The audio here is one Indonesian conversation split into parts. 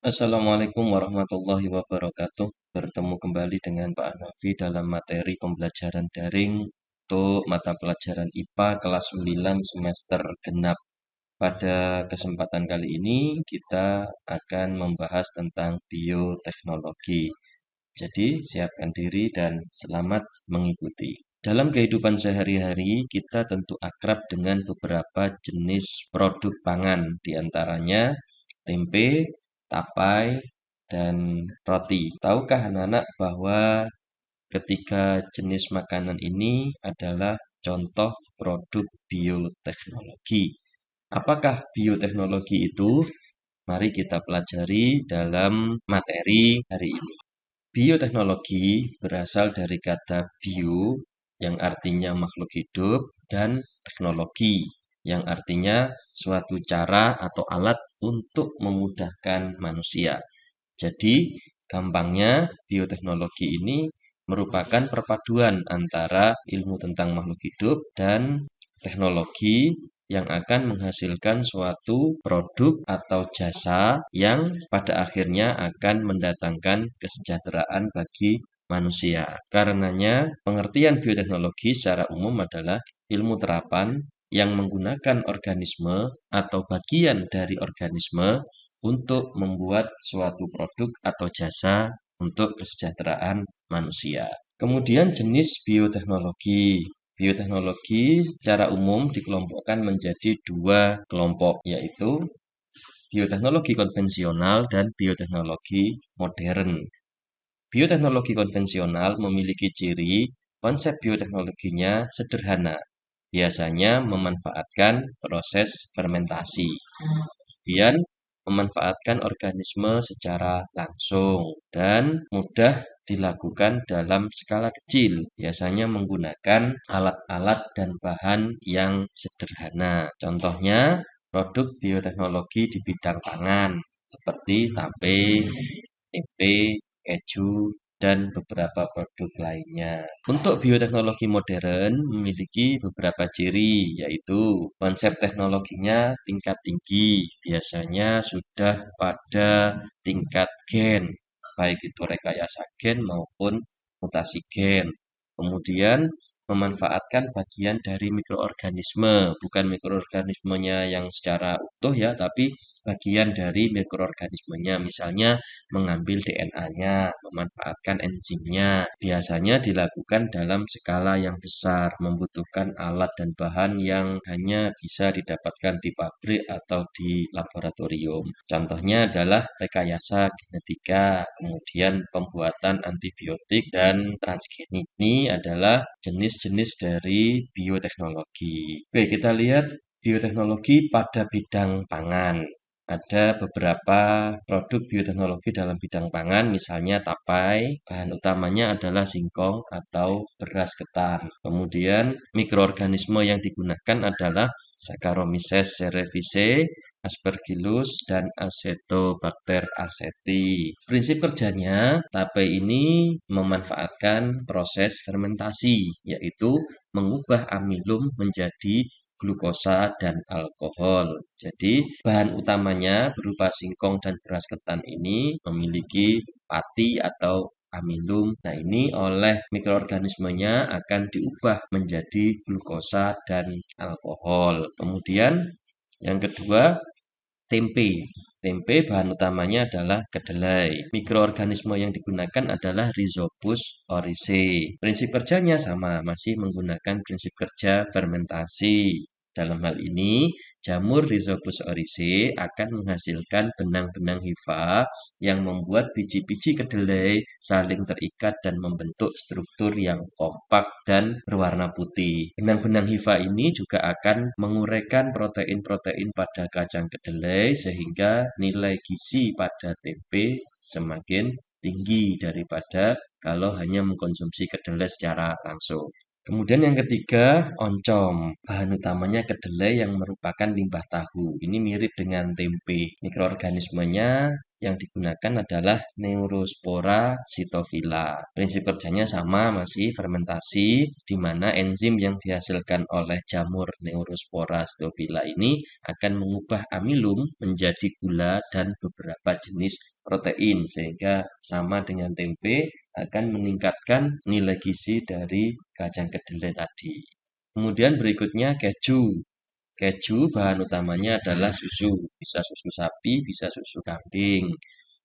Assalamualaikum warahmatullahi wabarakatuh. Bertemu kembali dengan Pak Hanafi dalam materi pembelajaran daring untuk mata pelajaran IPA kelas 9 semester genap. Pada kesempatan kali ini kita akan membahas tentang bioteknologi. Jadi, siapkan diri dan selamat mengikuti. Dalam kehidupan sehari-hari, kita tentu akrab dengan beberapa jenis produk pangan, diantaranya tempe, tapai, dan roti. Tahukah anak-anak bahwa ketiga jenis makanan ini adalah contoh produk bioteknologi? Apakah bioteknologi itu? Mari kita pelajari dalam materi hari ini. Bioteknologi berasal dari kata bio yang artinya makhluk hidup dan teknologi yang artinya suatu cara atau alat untuk memudahkan manusia. Jadi, gampangnya bioteknologi ini merupakan perpaduan antara ilmu tentang makhluk hidup dan teknologi yang akan menghasilkan suatu produk atau jasa yang pada akhirnya akan mendatangkan kesejahteraan bagi manusia. Karenanya, pengertian bioteknologi secara umum adalah ilmu terapan yang menggunakan organisme atau bagian dari organisme untuk membuat suatu produk atau jasa untuk kesejahteraan manusia. Kemudian jenis bioteknologi. Bioteknologi secara umum dikelompokkan menjadi dua kelompok, yaitu bioteknologi konvensional dan bioteknologi modern. Bioteknologi konvensional memiliki ciri konsep bioteknologinya sederhana, biasanya memanfaatkan proses fermentasi. Kemudian memanfaatkan organisme secara langsung dan mudah dilakukan dalam skala kecil, biasanya menggunakan alat-alat dan bahan yang sederhana. Contohnya, produk bioteknologi di bidang pangan seperti tape, tempe, keju, dan beberapa produk lainnya. Untuk bioteknologi modern memiliki beberapa ciri, yaitu konsep teknologinya tingkat tinggi, biasanya sudah pada tingkat gen, baik itu rekayasa gen maupun mutasi gen. Kemudian memanfaatkan bagian dari mikroorganisme, bukan mikroorganismenya yang secara utuh ya, tapi bagian dari mikroorganismenya, misalnya mengambil DNA-nya, memanfaatkan enzimnya. Biasanya dilakukan dalam skala yang besar, membutuhkan alat dan bahan yang hanya bisa didapatkan di pabrik atau di laboratorium. Contohnya adalah rekayasa genetika, kemudian pembuatan antibiotik dan transgenik. Ini adalah jenis-jenis dari bioteknologi. Oke, kita lihat bioteknologi pada bidang pangan. Ada beberapa produk bioteknologi dalam bidang pangan, misalnya tapai, bahan utamanya adalah singkong atau beras ketan. Kemudian mikroorganisme yang digunakan adalah Saccharomyces cerevisiae, Aspergillus, dan Acetobacter aceti. Prinsip kerjanya, tape ini memanfaatkan proses fermentasi, yaitu mengubah amilum menjadi glukosa dan alkohol. Jadi, bahan utamanya berupa singkong dan beras ketan ini memiliki pati atau amilum. Nah, ini oleh mikroorganismenya akan diubah menjadi glukosa dan alkohol. Kemudian, yang kedua, tempe. Tempe bahan utamanya adalah kedelai. Mikroorganisme yang digunakan adalah Rhizopus oryzae. Prinsip kerjanya sama, masih menggunakan prinsip kerja fermentasi. Dalam hal ini, jamur Rhizopus oryzae akan menghasilkan benang-benang hifa yang membuat biji-biji kedelai saling terikat dan membentuk struktur yang kompak dan berwarna putih. Benang-benang hifa ini juga akan menguraikan protein-protein pada kacang kedelai sehingga nilai gizi pada tempe semakin tinggi daripada kalau hanya mengkonsumsi kedelai secara langsung. Kemudian yang ketiga, oncom. Bahan utamanya kedelai yang merupakan limbah tahu. Ini mirip dengan tempe. Mikroorganismenya yang digunakan adalah Neurospora cytophila. Prinsip kerjanya sama, masih fermentasi, di mana enzim yang dihasilkan oleh jamur Neurospora cytophila ini akan mengubah amilum menjadi gula dan beberapa jenis protein sehingga sama dengan tempe akan meningkatkan nilai gizi dari kacang kedelai tadi. Kemudian berikutnya keju. Keju bahan utamanya adalah susu, bisa susu sapi, bisa susu kambing.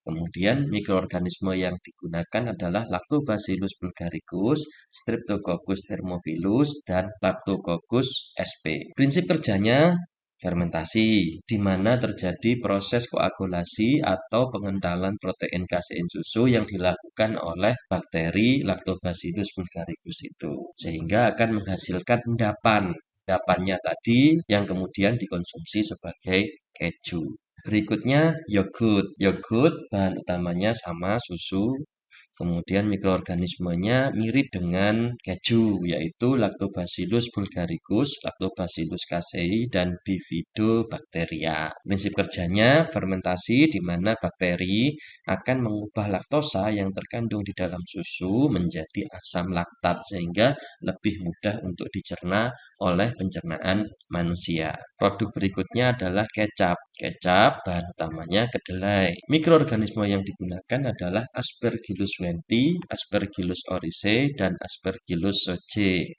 Kemudian mikroorganisme yang digunakan adalah Lactobacillus bulgaricus, Streptococcus thermophilus, dan Lactococcus sp. Prinsip kerjanya fermentasi, di mana terjadi proses koagulasi atau pengentalan protein kasein susu yang dilakukan oleh bakteri Lactobacillus bulgaricus itu, sehingga akan menghasilkan endapan. Endapannya tadi yang kemudian dikonsumsi sebagai keju. Berikutnya yogurt. Yogurt bahan utamanya sama susu, kemudian mikroorganismenya mirip dengan keju, yaitu Lactobacillus bulgaricus, Lactobacillus casei, dan Bifidobacteria. Prinsip kerjanya fermentasi di mana bakteri akan mengubah laktosa yang terkandung di dalam susu menjadi asam laktat sehingga lebih mudah untuk dicerna oleh pencernaan manusia. Produk berikutnya adalah kecap. Kecap bahan utamanya kedelai. Mikroorganisme yang digunakan adalah Aspergillus wenti, Aspergillus oryzae, dan Aspergillus zoae.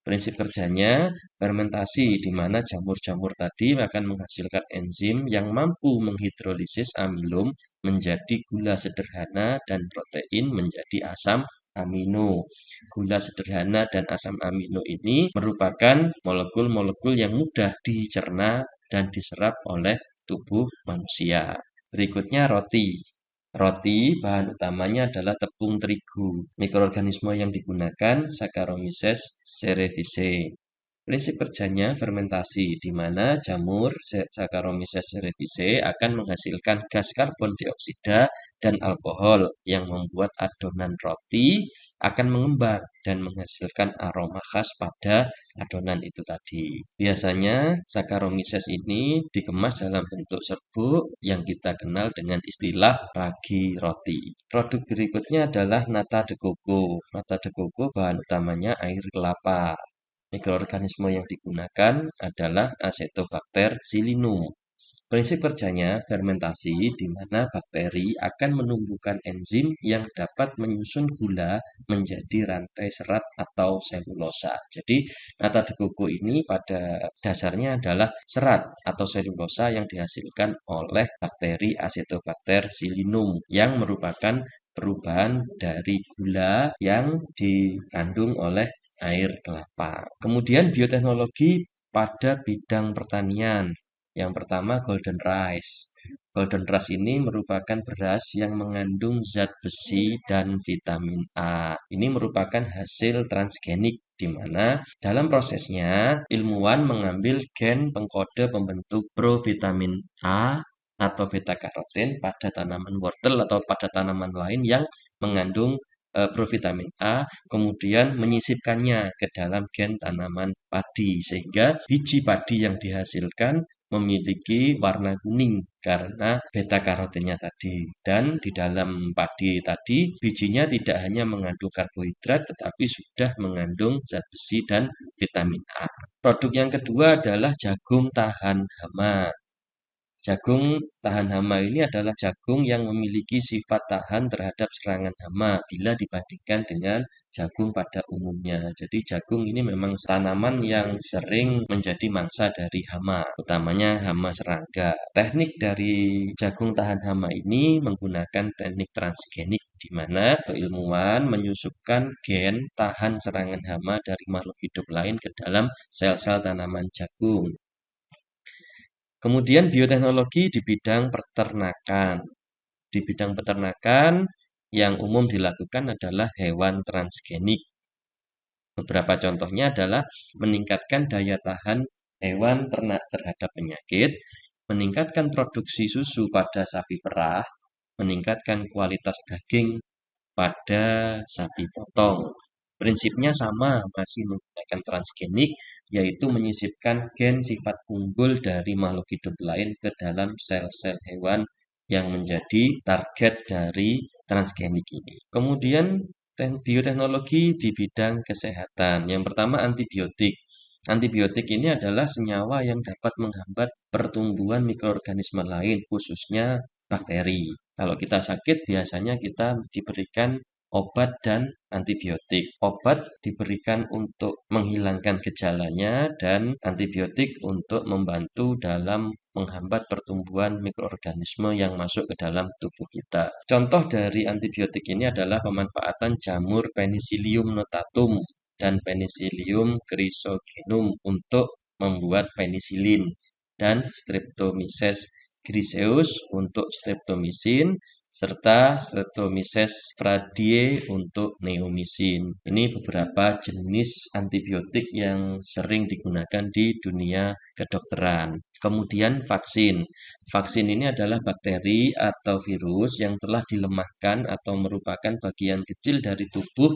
Prinsip kerjanya fermentasi di mana jamur-jamur tadi akan menghasilkan enzim yang mampu menghidrolisis amilum menjadi gula sederhana dan protein menjadi asam amino. Gula sederhana dan asam amino ini merupakan molekul-molekul yang mudah dicerna dan diserap oleh tubuh manusia. Berikutnya roti. Roti bahan utamanya adalah tepung terigu. Mikroorganisme yang digunakan Saccharomyces cerevisiae. Prinsip kerjanya fermentasi, di mana jamur Saccharomyces cerevisiae akan menghasilkan gas karbon dioksida dan alkohol yang membuat adonan roti akan mengembang dan menghasilkan aroma khas pada adonan itu tadi. Biasanya Saccharomyces ini dikemas dalam bentuk serbuk yang kita kenal dengan istilah ragi roti. Produk berikutnya adalah nata de coco. Nata de coco bahan utamanya air kelapa. Mikroorganisme yang digunakan adalah Acetobacter xylinum. Prinsip kerjanya fermentasi di mana bakteri akan menumbuhkan enzim yang dapat menyusun gula menjadi rantai serat atau selulosa. Jadi, nata de coco ini pada dasarnya adalah serat atau selulosa yang dihasilkan oleh bakteri Acetobacter xylinum yang merupakan perubahan dari gula yang dikandung oleh air kelapa. Kemudian bioteknologi pada bidang pertanian. Yang pertama golden rice. Golden rice ini merupakan beras yang mengandung zat besi dan vitamin A. Ini merupakan hasil transgenik di mana dalam prosesnya ilmuwan mengambil gen pengkode pembentuk provitamin A atau beta karoten pada tanaman wortel atau pada tanaman lain yang mengandung provitamin A, kemudian menyisipkannya ke dalam gen tanaman padi sehingga biji padi yang dihasilkan memiliki warna kuning karena beta karotennya tadi. Dan di dalam padi tadi bijinya tidak hanya mengandung karbohidrat tetapi sudah mengandung zat besi dan vitamin A. Produk yang kedua adalah jagung tahan hama. Jagung tahan hama ini adalah jagung yang memiliki sifat tahan terhadap serangan hama bila dibandingkan dengan jagung pada umumnya. Jadi jagung ini memang tanaman yang sering menjadi mangsa dari hama, utamanya hama serangga. Teknik dari jagung tahan hama ini menggunakan teknik transgenik di mana ilmuwan menyusupkan gen tahan serangan hama dari makhluk hidup lain ke dalam sel-sel tanaman jagung. Kemudian bioteknologi di bidang peternakan. Di bidang peternakan yang umum dilakukan adalah hewan transgenik. Beberapa contohnya adalah meningkatkan daya tahan hewan ternak terhadap penyakit, meningkatkan produksi susu pada sapi perah, meningkatkan kualitas daging pada sapi potong. Prinsipnya sama, masih menggunakan transgenik, yaitu menyisipkan gen sifat unggul dari makhluk hidup lain ke dalam sel-sel hewan yang menjadi target dari transgenik ini. Kemudian bioteknologi di bidang kesehatan. Yang pertama antibiotik. Antibiotik ini adalah senyawa yang dapat menghambat pertumbuhan mikroorganisme lain, khususnya bakteri. Kalau kita sakit, biasanya kita diberikan obat dan antibiotik. Obat diberikan untuk menghilangkan gejalanya dan antibiotik untuk membantu dalam menghambat pertumbuhan mikroorganisme yang masuk ke dalam tubuh kita. Contoh dari antibiotik ini adalah pemanfaatan jamur Penicillium notatum dan Penicillium chrysogenum untuk membuat penisilin dan Streptomyces griseus untuk streptomycin serta Streptomyces fradier untuk neomycin. Ini beberapa jenis antibiotik yang sering digunakan di dunia kedokteran. Kemudian vaksin. Vaksin ini adalah bakteri atau virus yang telah dilemahkan atau merupakan bagian kecil dari tubuh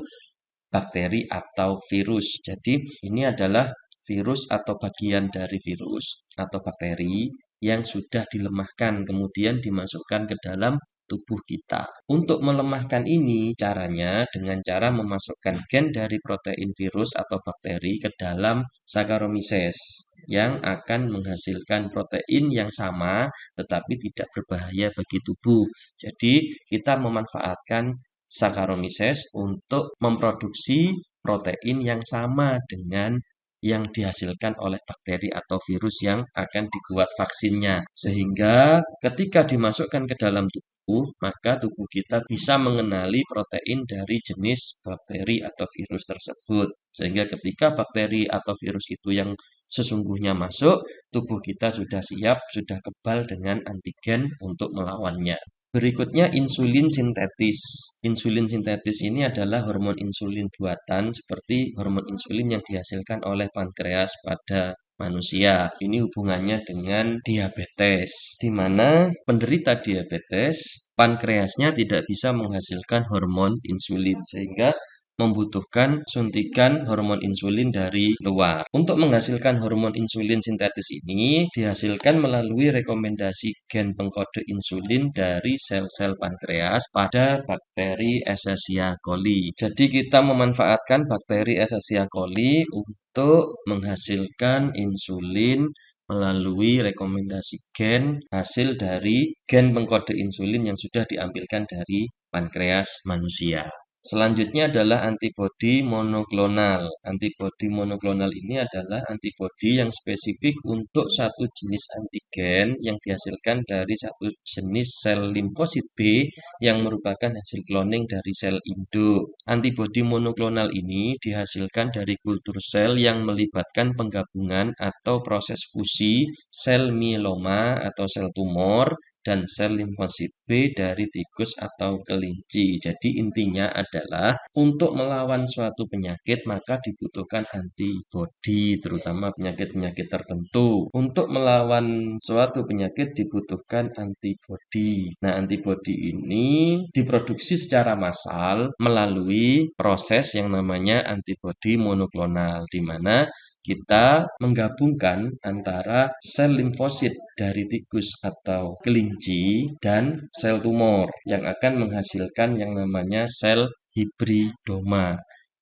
bakteri atau virus. Jadi ini adalah virus atau bagian dari virus atau bakteri yang sudah dilemahkan kemudian dimasukkan ke dalam tubuh kita. Untuk melemahkan ini caranya dengan cara memasukkan gen dari protein virus atau bakteri ke dalam Saccharomyces yang akan menghasilkan protein yang sama tetapi tidak berbahaya bagi tubuh. Jadi kita memanfaatkan Saccharomyces untuk memproduksi protein yang sama dengan yang dihasilkan oleh bakteri atau virus yang akan dibuat vaksinnya. Sehingga ketika dimasukkan ke dalam tubuh, maka tubuh kita bisa mengenali protein dari jenis bakteri atau virus tersebut. Sehingga ketika bakteri atau virus itu yang sesungguhnya masuk, tubuh kita sudah siap, sudah kebal dengan antigen untuk melawannya. Berikutnya insulin sintetis. Insulin sintetis ini adalah hormon insulin buatan seperti hormon insulin yang dihasilkan oleh pankreas pada manusia. Ini hubungannya dengan diabetes, di mana penderita diabetes pankreasnya tidak bisa menghasilkan hormon insulin sehingga membutuhkan suntikan hormon insulin dari luar. Untuk menghasilkan hormon insulin sintetis ini dihasilkan melalui rekomendasi gen pengkode insulin dari sel-sel pankreas pada bakteri Escherichia coli. Jadi kita memanfaatkan bakteri Escherichia coli untuk menghasilkan insulin melalui rekomendasi gen hasil dari gen pengkode insulin yang sudah diambilkan dari pankreas manusia. Selanjutnya adalah antibodi monoklonal. Antibodi monoklonal ini adalah antibodi yang spesifik untuk satu jenis antigen yang dihasilkan dari satu jenis sel limfosit B yang merupakan hasil cloning dari sel induk. Antibodi monoklonal ini dihasilkan dari kultur sel yang melibatkan penggabungan atau proses fusi sel mieloma atau sel tumor dan sel limfosit B dari tikus atau kelinci. Jadi intinya adalah untuk melawan suatu penyakit maka dibutuhkan antibodi, terutama penyakit-penyakit tertentu. Untuk melawan suatu penyakit dibutuhkan antibodi. Nah, antibodi ini diproduksi secara massal melalui proses yang namanya antibodi monoklonal, di mana kita menggabungkan antara sel limfosit dari tikus atau kelinci dan sel tumor yang akan menghasilkan yang namanya sel hibridoma.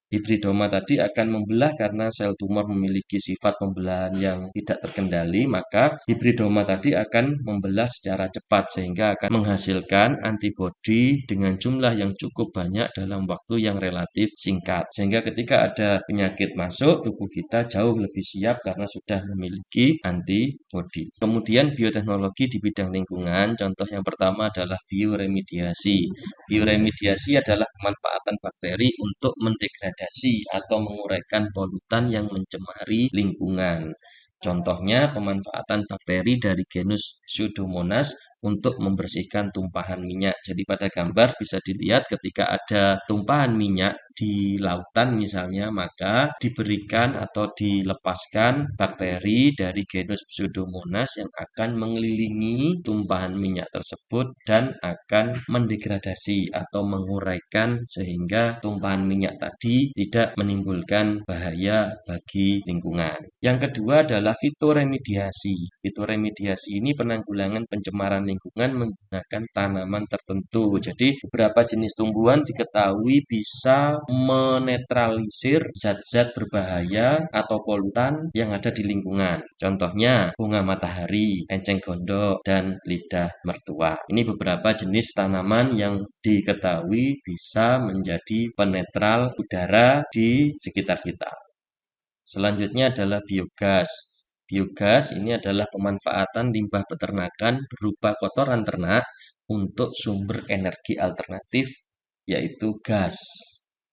Hibridoma tadi akan membelah karena sel tumor memiliki sifat pembelahan yang tidak terkendali, maka hibridoma tadi akan membelah secara cepat sehingga akan menghasilkan antibodi dengan jumlah yang cukup banyak dalam waktu yang relatif singkat. Sehingga ketika ada penyakit masuk, tubuh kita jauh lebih siap karena sudah memiliki antibodi. Kemudian bioteknologi di bidang lingkungan, contoh yang pertama adalah bioremediasi. Bioremediasi adalah pemanfaatan bakteri untuk mendegradasi atau menguraikan polutan yang mencemari lingkungan. Contohnya pemanfaatan bakteri dari genus Pseudomonas untuk membersihkan tumpahan minyak. Jadi pada gambar bisa dilihat ketika ada tumpahan minyak di lautan misalnya, maka diberikan atau dilepaskan bakteri dari genus Pseudomonas yang akan mengelilingi tumpahan minyak tersebut dan akan mendegradasi atau menguraikan sehingga tumpahan minyak tadi tidak menimbulkan bahaya bagi lingkungan. Yang kedua adalah fitoremediasi. Fitoremediasi ini penanggulangan pencemaran lingkungan menggunakan tanaman tertentu. Jadi beberapa jenis tumbuhan diketahui bisa menetralisir zat-zat berbahaya atau polutan yang ada di lingkungan. Contohnya bunga matahari, enceng gondok, dan lidah mertua. Ini beberapa jenis tanaman yang diketahui bisa menjadi penetral udara di sekitar kita. Selanjutnya adalah biogas. Biogas ini adalah pemanfaatan limbah peternakan berupa kotoran ternak untuk sumber energi alternatif, yaitu gas.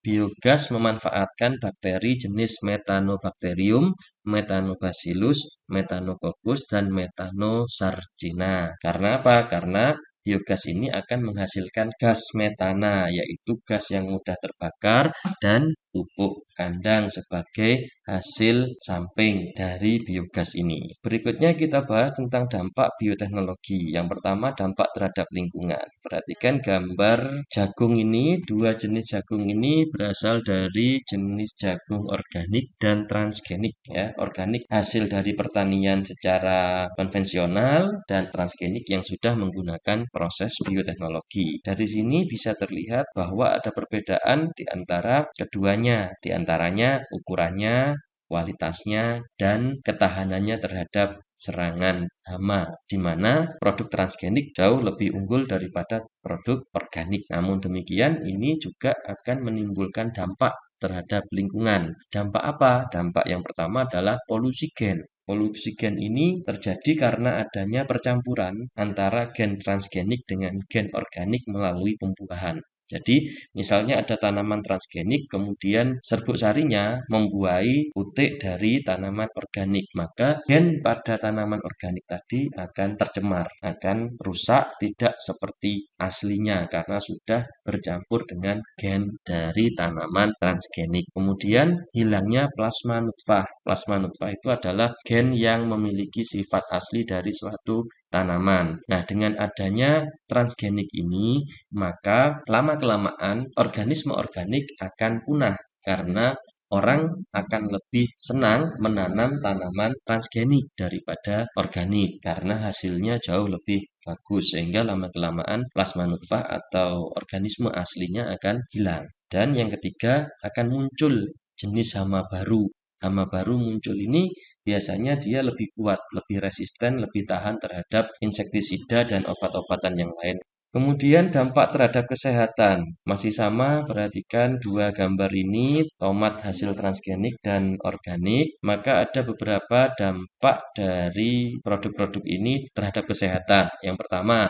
Biogas memanfaatkan bakteri jenis Methanobacterium, Methanobacillus, Methanococcus, dan Methanosarcina. Karena apa? Karena biogas ini akan menghasilkan gas metana, yaitu gas yang mudah terbakar dan pupuk kandang sebagai hasil samping dari biogas ini. Berikutnya kita bahas tentang dampak bioteknologi. Yang pertama, dampak terhadap lingkungan. Perhatikan gambar jagung ini, dua jenis jagung ini berasal dari jenis jagung organik dan transgenik. Ya, organik hasil dari pertanian secara konvensional dan transgenik yang sudah menggunakan proses bioteknologi. Dari sini bisa terlihat bahwa ada perbedaan di antara keduanya, di antaranya ukurannya, kualitasnya, dan ketahanannya terhadap serangan hama, di mana produk transgenik jauh lebih unggul daripada produk organik. Namun demikian, ini juga akan menimbulkan dampak terhadap lingkungan. Dampak apa? Dampak yang pertama adalah polusi gen. Polusi gen ini terjadi karena adanya percampuran antara gen transgenik dengan gen organik melalui pembuahan. Jadi, misalnya ada tanaman transgenik, kemudian serbuk sarinya membuahi putik dari tanaman organik, maka gen pada tanaman organik tadi akan tercemar, akan rusak, tidak seperti aslinya karena sudah bercampur dengan gen dari tanaman transgenik. Kemudian hilangnya plasma nutfah. Plasma nutfah itu adalah gen yang memiliki sifat asli dari suatu tanaman. Nah, dengan adanya transgenik ini, maka lama-kelamaan organisme organik akan punah karena orang akan lebih senang menanam tanaman transgenik daripada organik karena hasilnya jauh lebih bagus sehingga lama-kelamaan plasma nutfah atau organisme aslinya akan hilang. Dan yang ketiga akan muncul jenis hama baru. Hama baru muncul ini biasanya dia lebih kuat, lebih resisten, lebih tahan terhadap insektisida dan obat-obatan yang lain. Kemudian dampak terhadap kesehatan. Masih sama, perhatikan dua gambar ini, tomat hasil transgenik dan organik. Maka ada beberapa dampak dari produk-produk ini terhadap kesehatan. Yang pertama,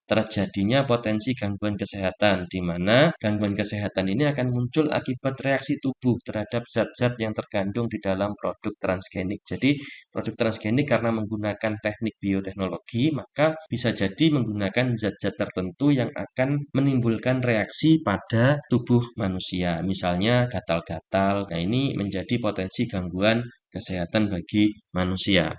terjadinya potensi gangguan kesehatan, di mana gangguan kesehatan ini akan muncul akibat reaksi tubuh terhadap zat-zat yang terkandung di dalam produk transgenik. Jadi, produk transgenik karena menggunakan teknik bioteknologi, maka bisa jadi menggunakan zat-zat tertentu yang akan menimbulkan reaksi pada tubuh manusia. Misalnya gatal-gatal. Nah, ini menjadi potensi gangguan kesehatan bagi manusia.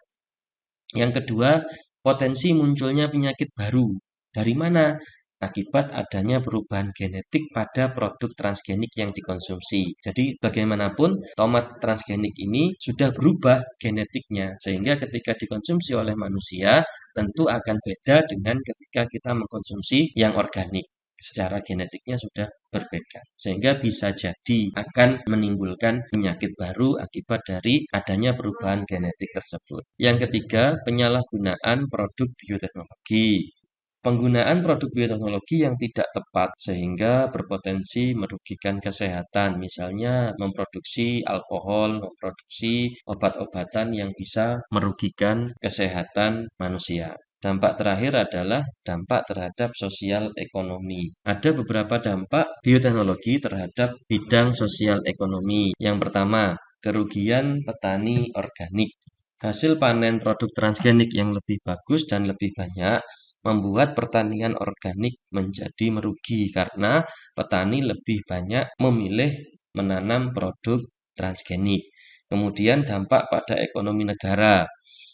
Yang kedua, potensi munculnya penyakit baru. Dari mana? Akibat adanya perubahan genetik pada produk transgenik yang dikonsumsi. Jadi bagaimanapun tomat transgenik ini sudah berubah genetiknya sehingga ketika dikonsumsi oleh manusia tentu akan beda dengan ketika kita mengkonsumsi yang organik. Secara genetiknya sudah berbeda. Sehingga bisa jadi akan menimbulkan penyakit baru akibat dari adanya perubahan genetik tersebut. Yang ketiga, penyalahgunaan produk bioteknologi. Penggunaan produk bioteknologi yang tidak tepat sehingga berpotensi merugikan kesehatan, misalnya memproduksi alkohol, memproduksi obat-obatan yang bisa merugikan kesehatan manusia. Dampak terakhir adalah dampak terhadap sosial ekonomi. Ada beberapa dampak bioteknologi terhadap bidang sosial ekonomi. Yang pertama, kerugian petani organik. Hasil panen produk transgenik yang lebih bagus dan lebih banyak membuat pertanian organik menjadi merugi karena petani lebih banyak memilih menanam produk transgenik. Kemudian dampak pada ekonomi negara.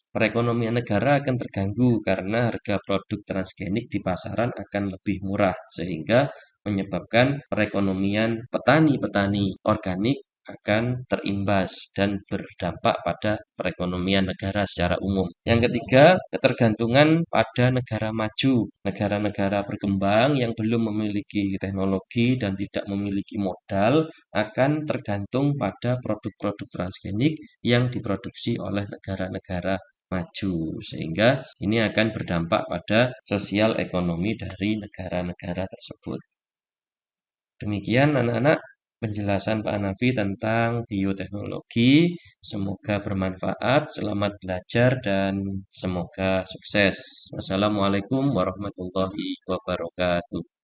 Perekonomian negara akan terganggu karena harga produk transgenik di pasaran akan lebih murah sehingga menyebabkan perekonomian petani-petani organik akan terimbas dan berdampak pada perekonomian negara secara umum. Yang ketiga, ketergantungan pada negara maju. Negara-negara berkembang yang belum memiliki teknologi dan tidak memiliki modal akan tergantung pada produk-produk transgenik yang diproduksi oleh negara-negara maju, sehingga ini akan berdampak pada sosial ekonomi dari negara-negara tersebut. Demikian anak-anak penjelasan Pak Hanafi tentang bioteknologi. Semoga bermanfaat, selamat belajar dan semoga sukses. Wassalamualaikum warahmatullahi wabarakatuh.